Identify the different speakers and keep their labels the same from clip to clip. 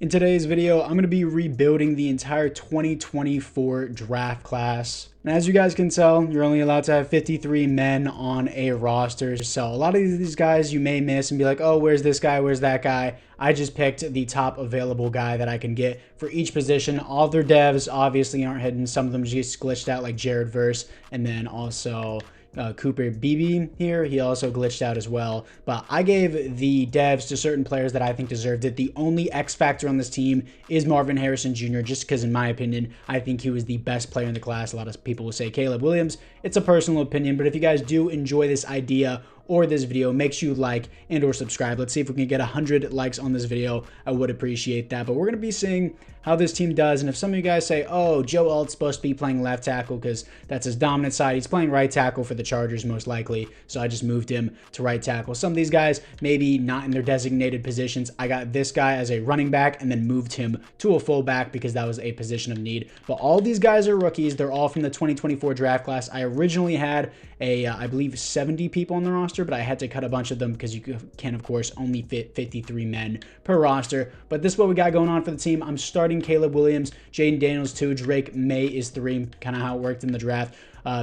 Speaker 1: In today's video, I'm going to be rebuilding the entire 2024 draft class. And as you guys can tell, you're only allowed to have 53 men on a roster. So a lot of these guys you may miss and be like, oh, where's this guy? Where's that guy? I just picked the top available guy that I can get for each position. All their devs obviously aren't hidden. Some of them just glitched out like Jared Verse, and then also Cooper Beebe here. He also glitched out as well. But I gave the devs to certain players that I think deserved it. The only X factor on this team is Marvin Harrison Jr. just because, in my opinion, I think he was the best player in the class. A lot of people will say Caleb Williams. It's a personal opinion, but if you guys do enjoy this idea or this video, make sure you like and or subscribe. Let's see if we can get 100 likes on this video. I would appreciate that. But we're going to be seeing how this team does. And if some of you guys say, oh, Joe Alt's supposed to be playing left tackle because that's his dominant side, he's playing right tackle for the Chargers most likely. So I just moved him to right tackle. Some of these guys maybe not in their designated positions. I got this guy as a running back and then moved him to a fullback because that was a position of need. But all these guys are rookies. They're all from the 2024 draft class. I originally had I believe 70 people on the roster, but I had to cut a bunch of them because you can, of course, only fit 53 men per roster. But this is what we got going on for the team. I'm starting Caleb Williams, Jaden Daniels 2, Drake May is 3, kind of how it worked in the draft.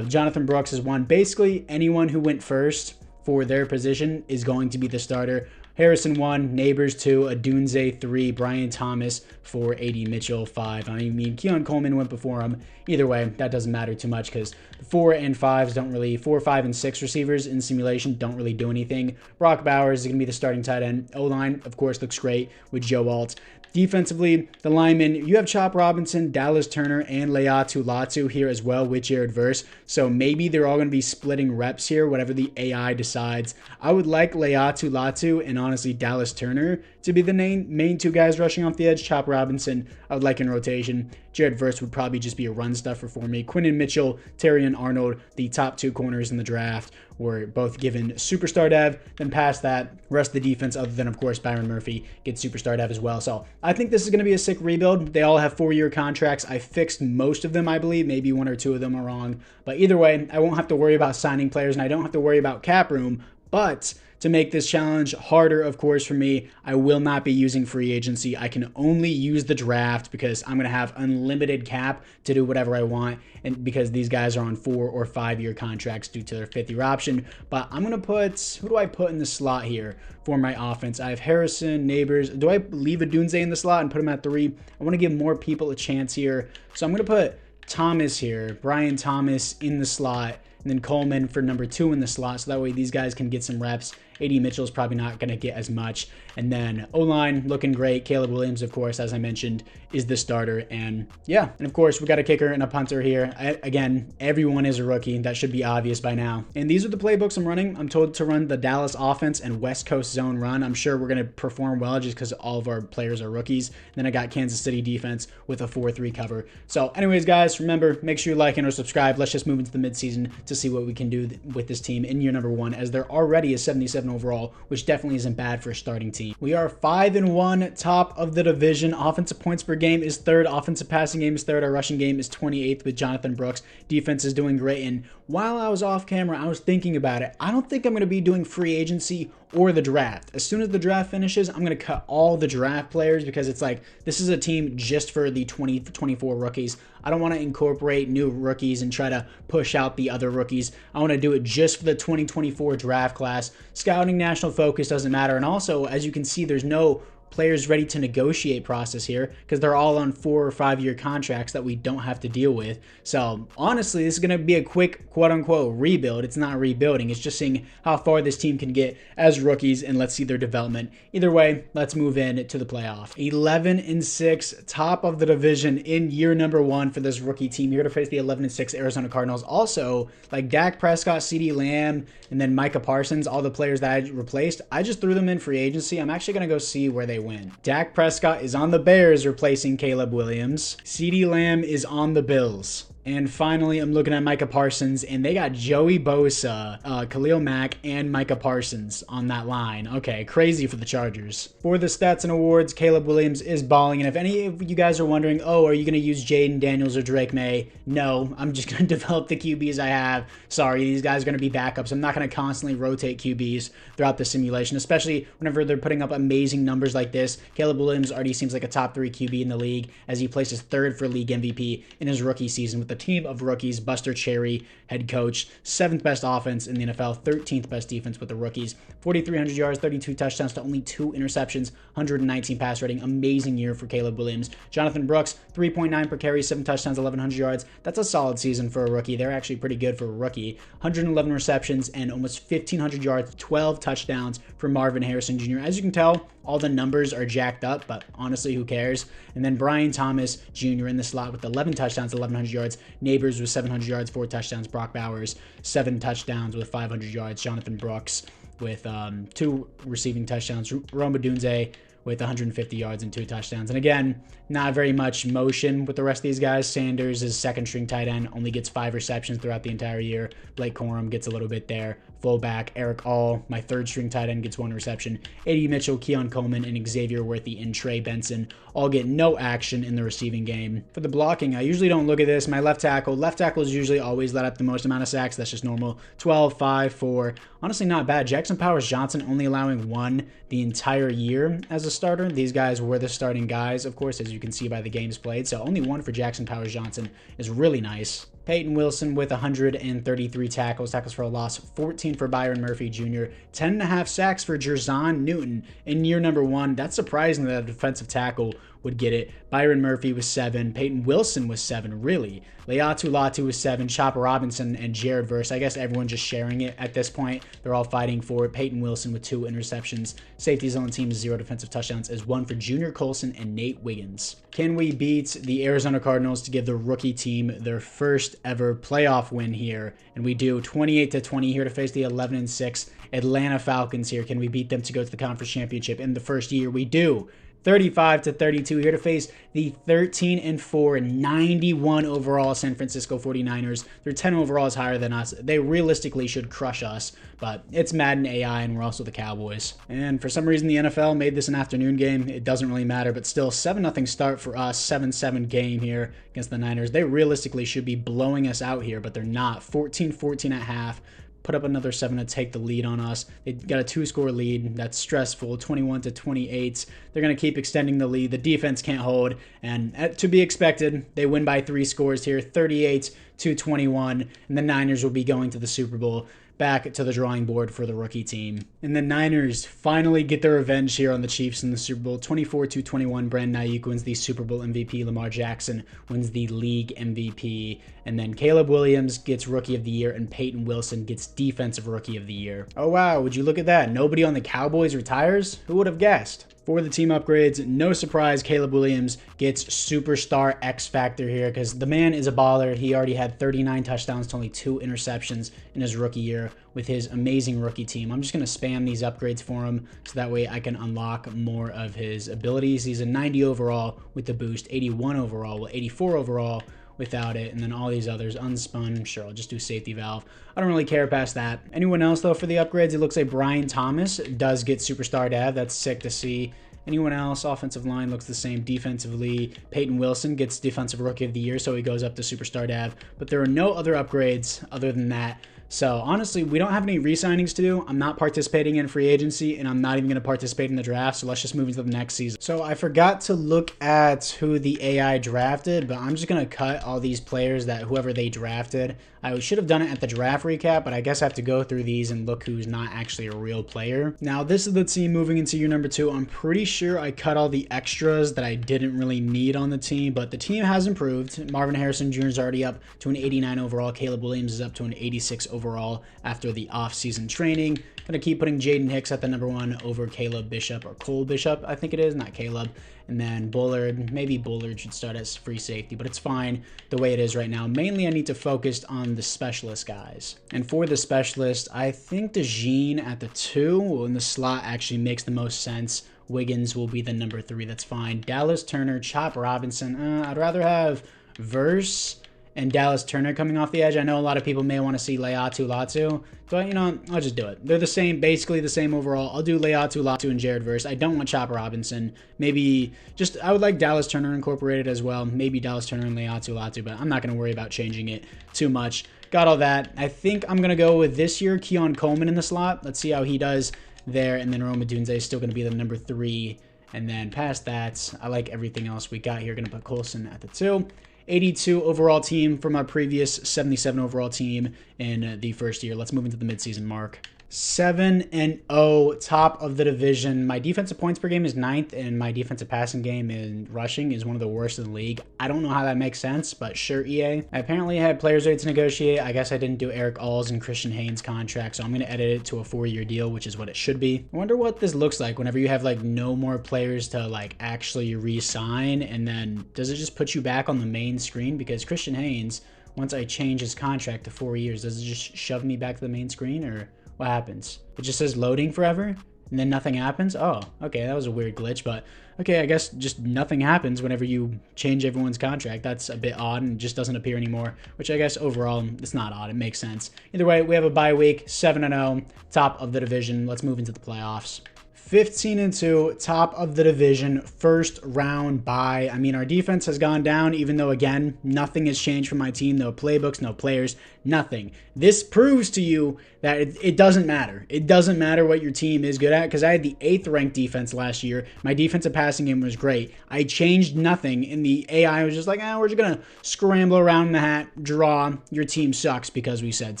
Speaker 1: Jonathan Brooks is 1. Basically, anyone who went first for their position is going to be the starter. Harrison 1, Neighbors 2, Adunze 3, Brian Thomas 4, AD Mitchell 5. I mean, Keon Coleman went before him. Either way, that doesn't matter too much because 4 and 5s don't really, 4, 5, and 6 receivers in simulation don't really do anything. Brock Bowers is going to be the starting tight end. O-line, of course, looks great with Joe Alt. Defensively, the linemen, you have Chop Robinson, Dallas Turner, and Leatu Latu here as well with Jared Verse. So maybe they're all going to be splitting reps here, whatever the AI decides. I would like Leatu Latu and honestly Dallas Turner to be the main two guys rushing off the edge. Chop Robinson, I would like in rotation. Jared Verse would probably just be a run stuffer for me. Quinnen Mitchell, Terrion Arnold, the top 2 corners in the draft, were both given superstar dev. Then past that, rest of the defense, other than, of course, Byron Murphy, gets superstar dev as well. So I think this is going to be a sick rebuild. They all have 4-year contracts. I fixed most of them, I believe. Maybe 1 or 2 of them are wrong. But either way, I won't have to worry about signing players, and I don't have to worry about cap room. But to make this challenge harder, of course, for me, I will not be using free agency. I can only use the draft because I'm going to have unlimited cap to do whatever I want, and because these guys are on 4 or 5-year contracts due to their 5th-year option. But I'm going to put, who do I put in the slot here for my offense? I have Harrison, Neighbors. Do I leave Adunze in the slot and put him at 3? I want to give more people a chance here. So I'm going to put Thomas here, Brian Thomas in the slot, and then Coleman for number 2 in the slot, so that way these guys can get some reps. AD Mitchell is probably not going to get as much. And then O-line looking great. Caleb Williams, of course, as I mentioned, is the starter. And yeah, and of course, we got a kicker and a punter here. Again, everyone is a rookie. That should be obvious by now. And these are the playbooks I'm running. I'm told to run the Dallas offense and West Coast zone run. I'm sure we're going to perform well just because all of our players are rookies. And then I got Kansas City defense with a 4-3 cover. So anyways, guys, remember, make sure you like and or subscribe. Let's just move into the midseason to see what we can do with this team in year number 1, as they're already a 77 overall, which definitely isn't bad for a starting team. We are 5-1, top of the division. Offensive points per game is 3rd. Offensive passing game is 3rd. Our rushing game is 28th with Jonathan Brooks. Defense is doing great. And while I was off camera, I was thinking about it. I don't think I'm going to be doing free agency or the draft. As soon as the draft finishes, I'm going to cut all the draft players because it's like, this is a team just for the 2024 rookies. I don't want to incorporate new rookies and try to push out the other rookies. I want to do it just for the 2024 draft class. Scouting, national focus doesn't matter. And also, as you can see, there's no players ready to negotiate process here because they're all on 4 or 5-year contracts that we don't have to deal with. So honestly, this is going to be a quick quote-unquote rebuild. It's not rebuilding. It's just seeing how far this team can get as rookies, and let's see their development. Either way, let's move in to the playoff. 11-6, top of the division in year number 1 for this rookie team here to face the 11-6 Arizona Cardinals. Also, like Dak Prescott, CeeDee Lamb, and then Micah Parsons, all the players that I replaced, I just threw them in free agency. I'm actually going to go see where they win. Dak Prescott is on the Bears replacing Caleb Williams. CeeDee Lamb is on the Bills. And finally, I'm looking at Micah Parsons, and they got Joey Bosa, Khalil Mack, and Micah Parsons on that line. Okay, crazy for the Chargers. For the stats and awards, Caleb Williams is balling. And if any of you guys are wondering, oh, are you going to use Jaden Daniels or Drake May? No, I'm just going to develop the QBs I have. Sorry, these guys are going to be backups. I'm not going to constantly rotate QBs throughout the simulation, especially whenever they're putting up amazing numbers like this. Caleb Williams already seems like a top 3 QB in the league, as he places 3rd for league MVP in his rookie season with the team of rookies. Buster Cherry, head coach, 7th best offense in the NFL, 13th best defense with the rookies, 4,300 yards, 32 touchdowns to only 2 interceptions, 119 pass rating. Amazing year for Caleb Williams. Jonathan Brooks, 3.9 per carry, 7 touchdowns, 1,100 yards. That's a solid season for a rookie. They're actually pretty good for a rookie. 111 receptions and almost 1,500 yards, 12 touchdowns for Marvin Harrison Jr. As you can tell, all the numbers are jacked up, but honestly, who cares? And then Brian Thomas Jr. in the slot with 11 touchdowns, 1,100 yards. Neighbors with 700 yards, 4 touchdowns. Brock Bowers, 7 touchdowns with 500 yards. Jonathan Brooks with 2 receiving touchdowns. Roma Dunze with 150 yards and 2 touchdowns. And again, not very much motion with the rest of these guys. Sanders is 2nd string tight end, only gets 5 receptions throughout the entire year. Blake Corum gets a little bit there. Fullback, Eric All, my 3rd string tight end, gets 1 reception. A.D. Mitchell, Keon Coleman, and Xavier Worthy and Trey Benson all get no action in the receiving game. For the blocking, I usually don't look at this. My left tackle is usually always let up the most amount of sacks. That's just normal. 12, 5, 4. Honestly, not bad. Jackson Powers Johnson only allowing 1 the entire year as a starter. These guys were the starting guys, of course, as you can see by the games played. So only 1 for Jackson Powers Johnson is really nice. Peyton Wilson with 133 tackles for a loss, 14 for Byron Murphy Jr., 10.5 sacks for Jerzon Newton in year number 1. That's surprising that a defensive tackle would get it. Byron Murphy was 7. Peyton Wilson was 7, really. Leatu Latu was 7. Chopper Robinson and Jared Verse. I guess everyone just sharing it at this point. They're all fighting for it. Peyton Wilson with 2 interceptions. Safeties on the team, 0 defensive touchdowns, is 1 for Junior Colson and Nate Wiggins. Can we beat the Arizona Cardinals to give the rookie team their first ever playoff win here? And we do. 28-20 here to face the 11-6 Atlanta Falcons here. Can we beat them to go to the conference championship in the first year? We do. 35-32 here to face the 13-4 91 overall San Francisco 49ers. They're 10 overalls higher than us. They realistically should crush us, but it's Madden AI and we're also the Cowboys. And for some reason the NFL made this an afternoon game. It doesn't really matter, but still 7-0 start for us. 7-7 game here against the Niners. They realistically should be blowing us out here, but they're not. 14-14 at half. Put up another 7 to take the lead on us. They got a 2-score lead. That's stressful. 21-28. They're going to keep extending the lead. The defense can't hold. And to be expected, they win by 3 scores here, 38-21. And the Niners will be going to the Super Bowl. Back to the drawing board for the rookie team. And the Niners finally get their revenge here on the Chiefs in the Super Bowl. 24-21, Brandon Ayuk wins the Super Bowl MVP. Lamar Jackson wins the league MVP. And then Caleb Williams gets Rookie of the Year, and Peyton Wilson gets Defensive Rookie of the Year. Oh wow, would you look at that? Nobody on the Cowboys retires? Who would have guessed? For the team upgrades, no surprise, Caleb Williams gets Superstar X Factor here because the man is a baller. He already had 39 touchdowns to only 2 interceptions in his rookie year with his amazing rookie team. I'm just going to spam these upgrades for him so that way I can unlock more of his abilities. He's a 90 overall with the boost, 81 overall, well, 84 overall without it, and then all these others unspun. Sure, I'll just do safety valve. I don't really care past that. Anyone else though for the upgrades? It looks like Brian Thomas does get Superstar Dav. That's sick to see. Anyone else? Offensive line looks the same. Defensively, Peyton Wilson gets Defensive Rookie of the Year, so he goes up to Superstar Dav. But there are no other upgrades other than that. So honestly, we don't have any re-signings to do. I'm not participating in free agency, and I'm not even going to participate in the draft, so let's just move into the next season. So I forgot to look at who the AI drafted, but I'm just going to cut all these players that whoever they drafted. I should have done it at the draft recap, but I guess I have to go through these and look who's not actually a real player. Now, this is the team moving into year number 2. I'm pretty sure I cut all the extras that I didn't really need on the team, but the team has improved. Marvin Harrison Jr. is already up to an 89 overall. Caleb Williams is up to an 86 overall after the off-season training. Gonna keep putting Jaden Hicks at the number 1 over Caleb Bishop, or Cole Bishop, I think it is, not Caleb. And then Bullard, maybe Bullard should start as free safety, but it's fine the way it is right now. Mainly I need to focus on the specialist guys. And for the specialist, I think DeJean at the 2 in the slot actually makes the most sense. Wiggins will be the number 3, that's fine. Dallas Turner, Chop Robinson, I'd rather have Verse and Dallas Turner coming off the edge. I know a lot of people may want to see Leatu Latu, but you know, I'll just do it. They're the same, basically the same overall. I'll do Leatu Latu and Jared Verse. I don't want Chopper Robinson. Maybe just, I would like Dallas Turner incorporated as well. Maybe Dallas Turner and Leatu Latu, but I'm not going to worry about changing it too much. Got all that. I think I'm going to go with this year, Keon Coleman in the slot. Let's see how he does there. And then Rome Odunze is still going to be the number 3. And then past that, I like everything else we got here. Going to put Colson at the 2. 82 overall team from our previous 77 overall team in the first year. Let's move into the midseason mark. 7-0, top of the division. My defensive points per game is 9th, and my defensive passing game in rushing is one of the worst in the league. I don't know how that makes sense, but sure, EA. I apparently had players ready to negotiate. I guess I didn't do Eric Alls and Christian Haynes contract, so I'm going to edit it to a 4-year deal, which is what it should be. I wonder what this looks like whenever you have like no more players to like actually re-sign, and then does it just put you back on the main screen? Because Christian Haynes, once I change his contract to 4 years, does it just shove me back to the main screen, or what happens? It just says loading forever and then nothing happens. Oh, okay, that was a weird glitch, but okay, I guess just nothing happens whenever you change everyone's contract. That's a bit odd and just doesn't appear anymore, which I guess overall it's not odd. It makes sense. Either way, we have a bye week, 7-0, top of the division. Let's move into the playoffs. 15-2, top of the division, first round bye. I mean, our defense has gone down, even though, again, nothing has changed for my team. No playbooks, no players, nothing. This proves to you that it doesn't matter. It doesn't matter what your team is good at, because I had the 8th ranked defense last year. My defensive passing game was great. I changed nothing, and the AI was just like, we're just going to scramble around in the hat, draw. Your team sucks because we said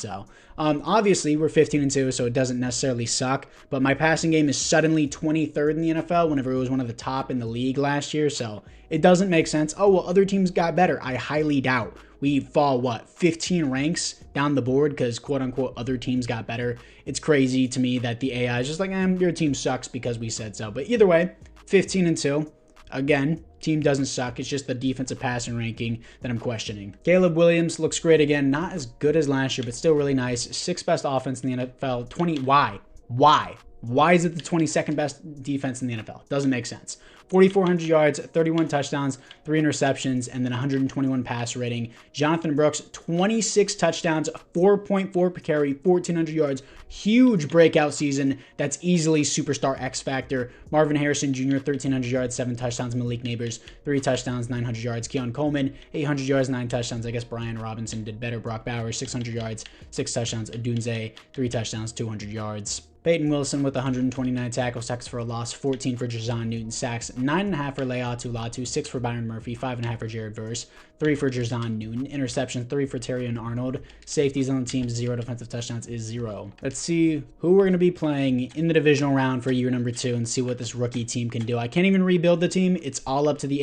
Speaker 1: so. Obviously, we're 15-2, so it doesn't necessarily suck, but my passing game is suddenly 23rd in the NFL whenever it was one of the top in the league last year, so it doesn't make sense. Oh, well, other teams got better. I highly doubt. We fall, 15 ranks down the board because, quote-unquote, other teams got better. It's crazy to me that the AI is just like, your team sucks because we said so. But either way, 15-2. Again, team doesn't suck. It's just the defensive passing ranking that I'm questioning. Caleb Williams looks great again. Not as good as last year, but still really nice. 6th best offense in the NFL. 20. Why? Why is it the 22nd best defense in the NFL? Doesn't make sense. 4,400 yards, 31 touchdowns, 3 interceptions, and then 121 pass rating. Jonathan Brooks, 26 touchdowns, 4.4 per carry, 1,400 yards. Huge breakout season. That's easily superstar X factor. Marvin Harrison Jr., 1,300 yards, 7 touchdowns. Malik Neighbors, 3 touchdowns, 900 yards. Keon Coleman, 800 yards, 9 touchdowns. I guess Brian Robinson did better. Brock Bowers, 600 yards, 6 touchdowns. Odunze, 3 touchdowns, 200 yards. Peyton Wilson with 129 tackles, sacks for a loss, 14 for Jazon Newton, sacks, 9.5 for Leatu Latu, 6 for Byron Murphy, 5.5 for Jared Verse, 3 for Jazon Newton, interceptions, 3 for Terry and Arnold, safeties on the team, 0 defensive touchdowns is 0. Let's see who we're going to be playing in the divisional round for year number 2 and see what this rookie team can do. I can't even rebuild the team. It's all up to the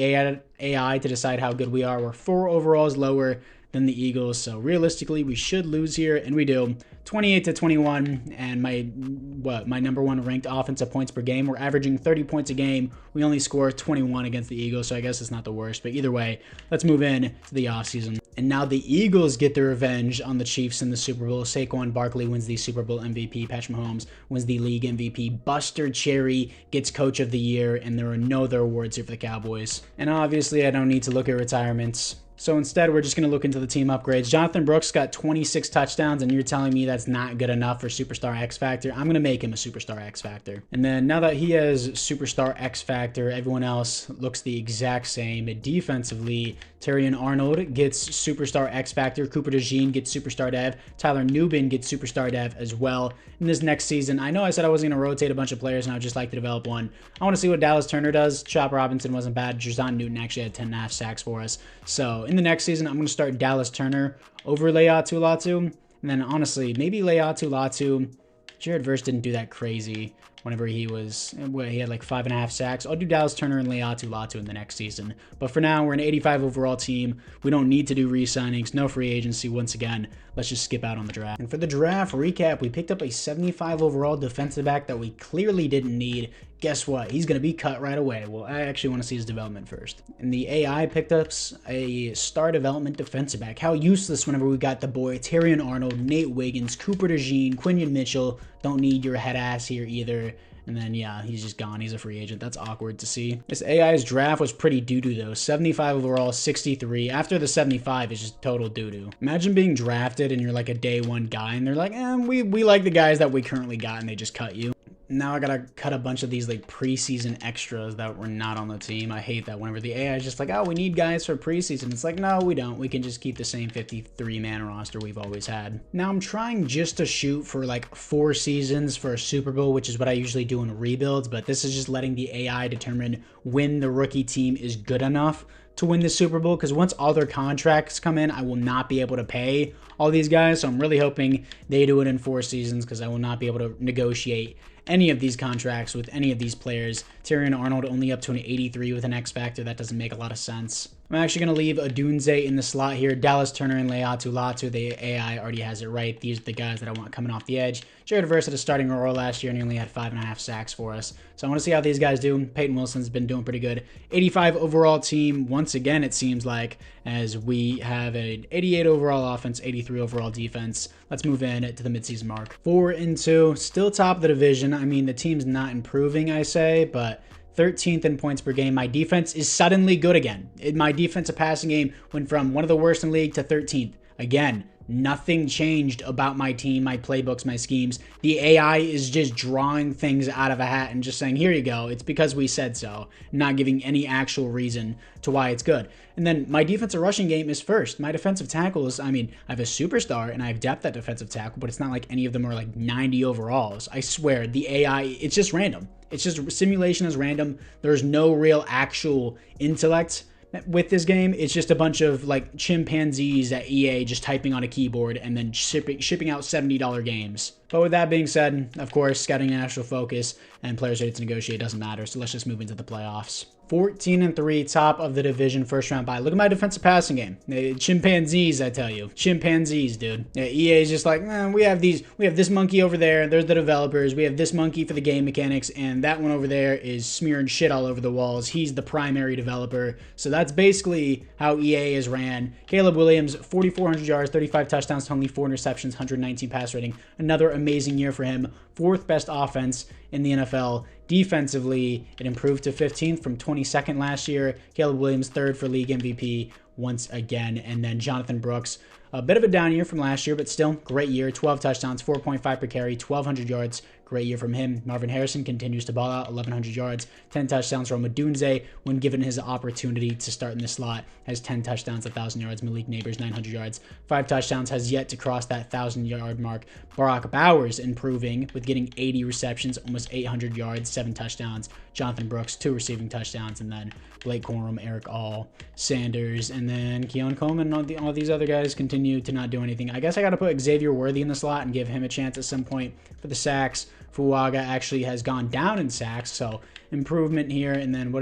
Speaker 1: AI to decide how good we are. We're 4 overalls lower than the Eagles, so realistically we should lose here, and we do. 28-21, and my number 1 ranked offensive points per game. We're averaging 30 points a game. We only score 21 against the Eagles, so I guess it's not the worst. But either way, let's move in to the offseason. And now the Eagles get their revenge on the Chiefs in the Super Bowl. Saquon Barkley wins the Super Bowl MVP. Patrick Mahomes wins the league MVP. Buster Cherry gets Coach of the Year, and there are no other awards here for the Cowboys. And obviously, I don't need to look at retirements. So instead, we're just going to look into the team upgrades. Jonathan Brooks got 26 touchdowns, and you're telling me that's not good enough for Superstar X Factor? I'm going to make him a Superstar X Factor. And then now that he has Superstar X Factor, everyone else looks the exact same. Defensively, Terrion Arnold gets Superstar X Factor. Cooper DeJean gets Superstar Dev. Tyler Nubin gets Superstar Dev as well. In this next season, I know I said I wasn't going to rotate a bunch of players, and I would just like to develop one. I want to see what Dallas Turner does. Chopper Robinson wasn't bad. Jazon Newton actually had 10.5 sacks for us. So in the next season, I'm going to start Dallas Turner over Leatu Latu. And then honestly, maybe Leatu Latu. Jared Verse didn't do that crazy whenever he had like 5.5 sacks. I'll do Dallas Turner and Leatu Latu in the next season. But for now, we're an 85 overall team. We don't need to do re-signings, no free agency. Once again, let's just skip out on the draft. And for the draft recap, we picked up a 75 overall defensive back that we clearly didn't need. Guess what? He's going to be cut right away. Well, I actually want to see his development first. And the AI picked up a star development defensive back. How useless whenever we got the boy Terrion Arnold, Nate Wiggins, Cooper DeJean, Quinion Mitchell. Don't need your head ass here either. And then, yeah, he's just gone. He's a free agent. That's awkward to see. This AI's draft was pretty doo-doo, though. 75 overall, 63. After the 75, it's just total doo-doo. Imagine being drafted and you're like a day one guy, and they're like, we like the guys that we currently got, and they just cut you. Now I gotta cut a bunch of these like preseason extras that were not on the team. I hate that whenever the AI is just like, oh, we need guys for preseason. It's like, no, we don't. We can just keep the same 53-man roster we've always had. Now I'm trying just to shoot for like 4 seasons for a Super Bowl, which is what I usually do in rebuilds, but this is just letting the AI determine when the rookie team is good enough to win the Super Bowl, because once all their contracts come in, I will not be able to pay all these guys. So I'm really hoping they do it in 4 seasons, because I will not be able to negotiate any of these contracts with any of these players. Tyrion Arnold only up to an 83 with an X Factor. That doesn't make a lot of sense. I'm actually going to leave Odunze in the slot here. Dallas Turner and Leatu Latu. The AI already has it right. These are the guys that I want coming off the edge. Jared Verse had a starting role last year, and he only had 5.5 sacks for us. So I want to see how these guys do. Peyton Wilson's been doing pretty good. 85 overall team. Once again, it seems like, as we have an 88 overall offense, 83 overall defense. Let's move in to the midseason mark. 4-2. Still top of the division. I mean, the team's not improving, I say, but 13th in points per game. My defense is suddenly good again. My defensive passing game went from one of the worst in the league to 13th. Again, nothing changed about my team, my playbooks, my schemes. The AI is just drawing things out of a hat and just saying, here you go. It's because we said so, not giving any actual reason to why it's good. And then my defensive rushing game is first. My defensive tackles, I mean, I have a superstar and I have depth at defensive tackle, but it's not like any of them are like 90 overalls. I swear, the AI, it's just random. It's just simulation is random. There's no real actual intellect with this game. It's just a bunch of like chimpanzees at EA just typing on a keyboard and then shipping out $70 games. But with that being said, of course, scouting national focus and players ready to negotiate doesn't matter. So let's just move into the playoffs. 14-3, top of the division, first round bye. Look at my defensive passing game. Chimpanzees, I tell you. Chimpanzees, dude. Yeah, EA is just like, we have this monkey over there. There's the developers. We have this monkey for the game mechanics, and that one over there is smearing shit all over the walls. He's the primary developer. So that's basically how EA is ran. Caleb Williams, 4,400 yards, 35 touchdowns, only 4 interceptions, 119 pass rating. Another amazing year for him. 4th best offense in the NFL. Defensively, it improved to 15th from 22nd last year. Caleb Williams, 3rd for league MVP once again. And then Jonathan Brooks, a bit of a down year from last year, but still great year. 12 touchdowns, 4.5 per carry, 1,200 yards. Great year from him. Marvin Harrison continues to ball out, 1,100 yards, 10 touchdowns. Rome Odunze, when given his opportunity to start in the slot, has 10 touchdowns, 1,000 yards. Malik Neighbors, 900 yards, 5 touchdowns, has yet to cross that 1,000-yard mark. Brock Bowers improving with getting 80 receptions, almost 800 yards, 7 touchdowns. Jonathan Brooks, 2 receiving touchdowns, and then Blake Corum, Eric All, Sanders, and then Keon Coleman and all these other guys continue to not do anything. I guess I got to put Xavier Worthy in the slot and give him a chance at some point for the sacks. Fuaga actually has gone down in sacks, so improvement here. And then where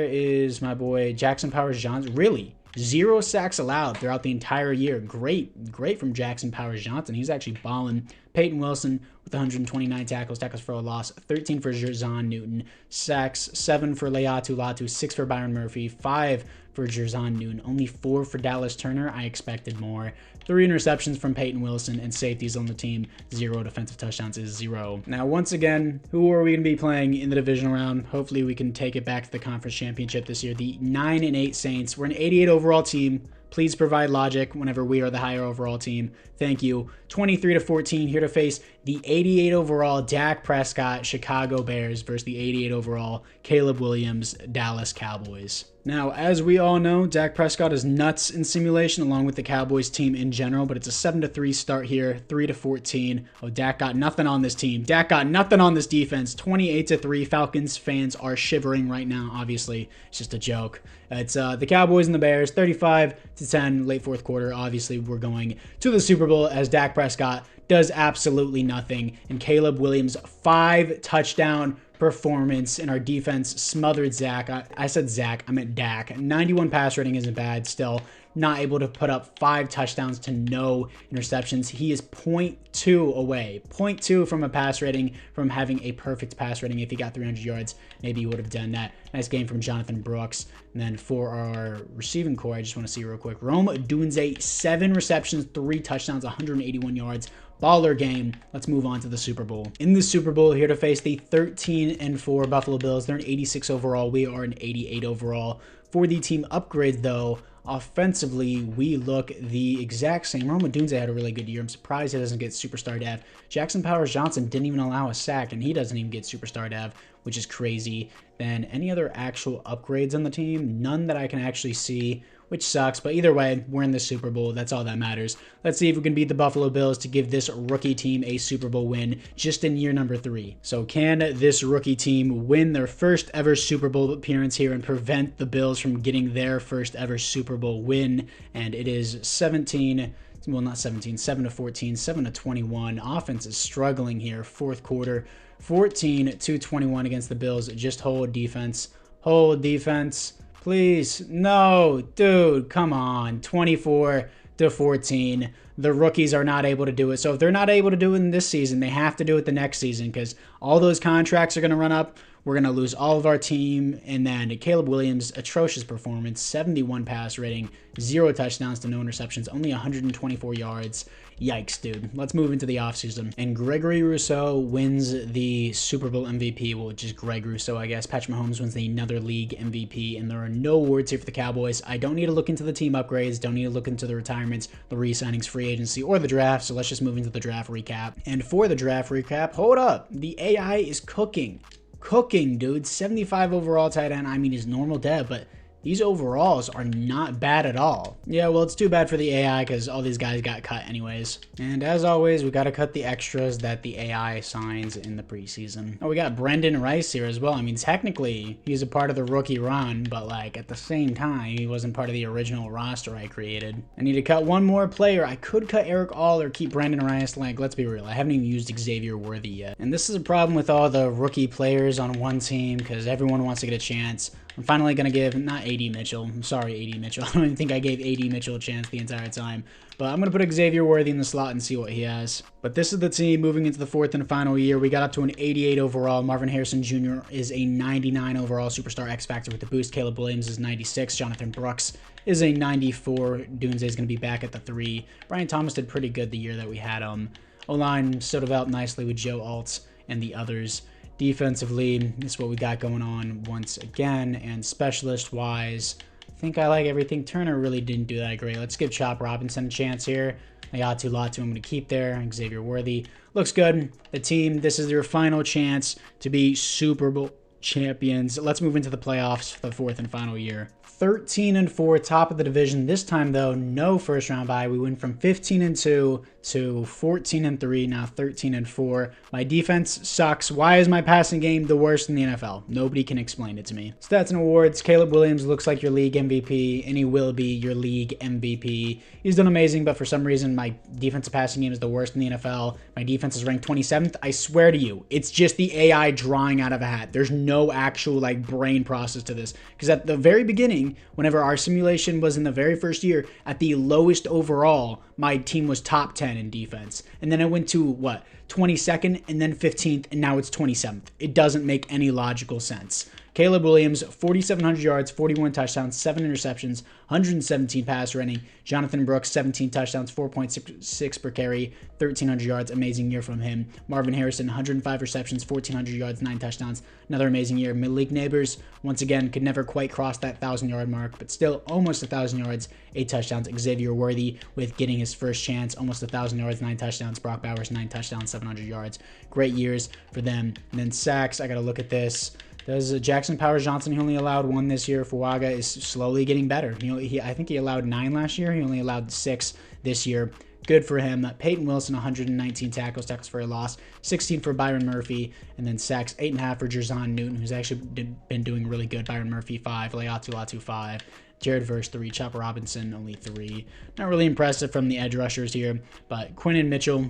Speaker 1: is my boy Jackson Powers Johnson? Really? 0 sacks allowed throughout the entire year. Great from Jackson Powers Johnson. He's actually balling. Peyton Wilson with 129 tackles for a loss, 13 for Jerzon Newton, sacks, 7 for Leatu Latu, 6 for Byron Murphy, 5 for Jerzon Newton, only 4 for Dallas Turner. I expected more. 3 interceptions from Peyton Wilson, and safeties on the team. 0 defensive touchdowns is 0. Now, once again, who are we going to be playing in the divisional round? Hopefully, we can take it back to the conference championship this year. The 9-8 Saints. We're an 88 overall team. Please provide logic whenever we are the higher overall team. Thank you. 23-14, here to face the 88 overall Dak Prescott Chicago Bears versus the 88 overall Caleb Williams Dallas Cowboys. Now, as we all know, Dak Prescott is nuts in simulation along with the Cowboys team in general, but it's a 7-3 start here, 3-14. Oh, Dak got nothing on this team. Dak got nothing on this defense. 28-3. Falcons fans are shivering right now. Obviously, it's just a joke. It's the Cowboys and the Bears, 35-10, late 4th quarter. Obviously, we're going to the Super Bowl as Dak Prescott does absolutely nothing, and Caleb Williams 5 touchdown performance, and our defense smothered Zach. I said Zach, I meant Dak. 91 pass rating isn't bad. Still not able to put up 5 touchdowns to no interceptions. He is 0.2 away, 0.2 from a pass rating from having a perfect pass rating. If he got 300 yards, maybe he would have done that. Nice game from Jonathan Brooks. And then for our receiving core, I just want to see real quick. Rome Odunze, 7 receptions, 3 touchdowns, 181 yards, Baller game. Let's move on to the Super Bowl. In the Super Bowl, here to face the 13-4 Buffalo Bills. They're an 86 overall. We are an 88 overall. For the team upgrades, though, offensively, we look the exact same. Rome Odunze had a really good year. I'm surprised he doesn't get superstar dev. Jackson Powers-Johnson didn't even allow a sack, and he doesn't even get superstar dev, which is crazy. Then any other actual upgrades on the team? None that I can actually see, which sucks. But either way, we're in the Super Bowl. That's all that matters. Let's see if we can beat the Buffalo Bills to give this rookie team a Super Bowl win just in year number 3. So can this rookie team win their first ever Super Bowl appearance here and prevent the Bills from getting their first ever Super Bowl win? And it is 17, well, not 17, 7-14, 7-21. Offense is struggling here. Fourth quarter, 14-21 against the Bills. Just hold defense. Hold defense. Please. No, dude, come on. 24-14. The rookies are not able to do it. So if they're not able to do it in this season, they have to do it the next season because all those contracts are going to run up. We're going to lose all of our team. And then Caleb Williams, atrocious performance, 71 pass rating, 0 touchdowns to no interceptions, only 124 yards. Yikes, dude. Let's move into the offseason. And Gregory Rousseau wins the Super Bowl MVP, well, just Greg Rousseau, I guess. Patrick Mahomes wins another league MVP, and there are no awards here for the Cowboys. I don't need to look into the team upgrades, don't need to look into the retirements, the re-signings, free agency, or the draft, so let's just move into the draft recap. And for the draft recap, hold up. The AI is cooking. Cooking, dude. 75 overall tight end. I mean, he's normal dev, but these overalls are not bad at all. Yeah, well, it's too bad for the AI because all these guys got cut anyways. And as always, we got to cut the extras that the AI assigns in the preseason. Oh, we got Brendan Rice here as well. I mean, technically, he's a part of the rookie run, but like at the same time, he wasn't part of the original roster I created. I need to cut one more player. I could cut Eric All or keep Brendan Rice. Like, let's be real. I haven't even used Xavier Worthy yet. And this is a problem with all the rookie players on one team because everyone wants to get a chance. I'm finally going to give, not A.D. Mitchell. I'm sorry, A.D. Mitchell. I don't even think I gave A.D. Mitchell a chance the entire time. But I'm going to put Xavier Worthy in the slot and see what he has. But this is the team moving into the 4th and final year. We got up to an 88 overall. Marvin Harrison Jr. is a 99 overall superstar X Factor with the boost. Caleb Williams is 96. Jonathan Brooks is a 94. Dunze is going to be back at the 3. Brian Thomas did pretty good the year that we had him. O-line still developed nicely with Joe Alt and the others. Defensively, this is what we got going on once again. And specialist-wise, I think I like everything. Turner really didn't do that great. Let's give Chop Robinson a chance here. Ayatu Latu I'm going to keep there. Xavier Worthy. Looks good. The team, this is your final chance to be Super Bowl champions. Let's move into the playoffs for the 4th and final year. 13-4, top of the division. This time, though, no first round bye. We went from 15-2 to 14-3, now 13-4. My defense sucks. Why is my passing game the worst in the NFL? Nobody can explain it to me. Stats and awards. Caleb Williams looks like your league MVP, and he will be your league MVP. He's done amazing, but for some reason, my defensive passing game is the worst in the NFL. My defense is ranked 27th. I swear to you, it's just the AI drawing out of a hat. There's no actual like brain process to this, because at the very beginning, whenever our simulation was in the very first year, at the lowest overall, my team was top 10 in defense. And then it went to, what, 22nd and then 15th, and now it's 27th. It doesn't make any logical sense. Caleb Williams, 4,700 yards, 41 touchdowns, 7 interceptions, 117 pass rating. Jonathan Brooks, 17 touchdowns, 4.66 per carry, 1,300 yards. Amazing year from him. Marvin Harrison, 105 receptions, 1,400 yards, 9 touchdowns. Another amazing year. Malik Neighbors, once again, could never quite cross that 1,000-yard mark, but still almost 1,000 yards, 8 touchdowns. Xavier Worthy with getting his first chance, almost 1,000 yards, 9 touchdowns. Brock Bowers, 9 touchdowns, 700 yards. Great years for them. And then sacks, I got to look at this. Does Jackson Powers-Johnson, he only allowed 1 this year. Fuaga is slowly getting better. I think he allowed 9 last year. He only allowed 6 this year. Good for him. Peyton Wilson, 119 tackles for a loss, 16 for Byron Murphy, and then sacks, 8.5 for Jerzon Newton, who's actually been doing really good. Byron Murphy, 5, Leatu Latu, 5. Jared Verse, 3. Chopper Robinson, only 3. Not really impressive from the edge rushers here, but Quinyon Mitchell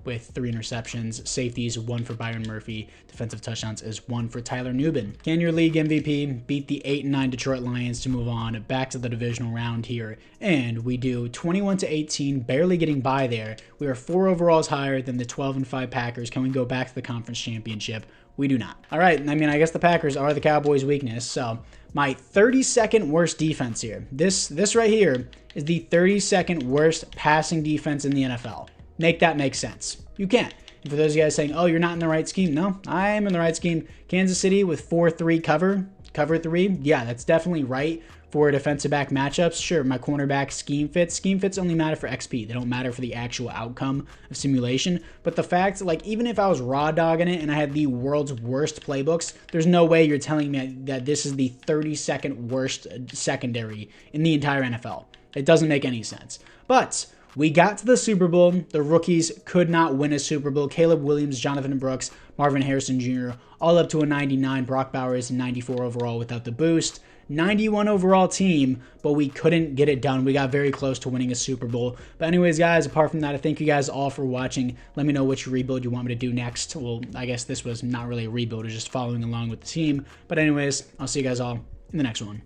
Speaker 1: with 3 interceptions. Safeties, 1 for Byron Murphy. Defensive touchdowns is 1 for Tyler Nubin. Can your league MVP beat the 8-9 Detroit Lions to move on back to the divisional round here? And we do 21-18, barely getting by there. We are 4 overalls higher than the 12-5 Packers. Can we go back to the conference championship? We do not. All right, I mean, I guess the Packers are the Cowboys' weakness, so my 32nd worst defense here. This right here is the 32nd worst passing defense in the NFL. make that make sense. You can't. And for those of you guys saying, oh, you're not in the right scheme. No, I am in the right scheme. Kansas City with 4-3 cover 3. Yeah, that's definitely right for defensive back matchups. Sure, my cornerback scheme fits. Scheme fits only matter for XP. They don't matter for the actual outcome of simulation. But the fact, like, even if I was raw dogging it and I had the world's worst playbooks, there's no way you're telling me that this is the 32nd worst secondary in the entire NFL. It doesn't make any sense. But we got to the Super Bowl. The rookies could not win a Super Bowl. Caleb Williams, Jonathan Brooks, Marvin Harrison Jr., all up to a 99. Brock Bowers, 94 overall without the boost. 91 overall team, but we couldn't get it done. We got very close to winning a Super Bowl. But anyways, guys, apart from that, I thank you guys all for watching. Let me know which rebuild you want me to do next. Well, I guess this was not really a rebuild. It was just following along with the team. But anyways, I'll see you guys all in the next one.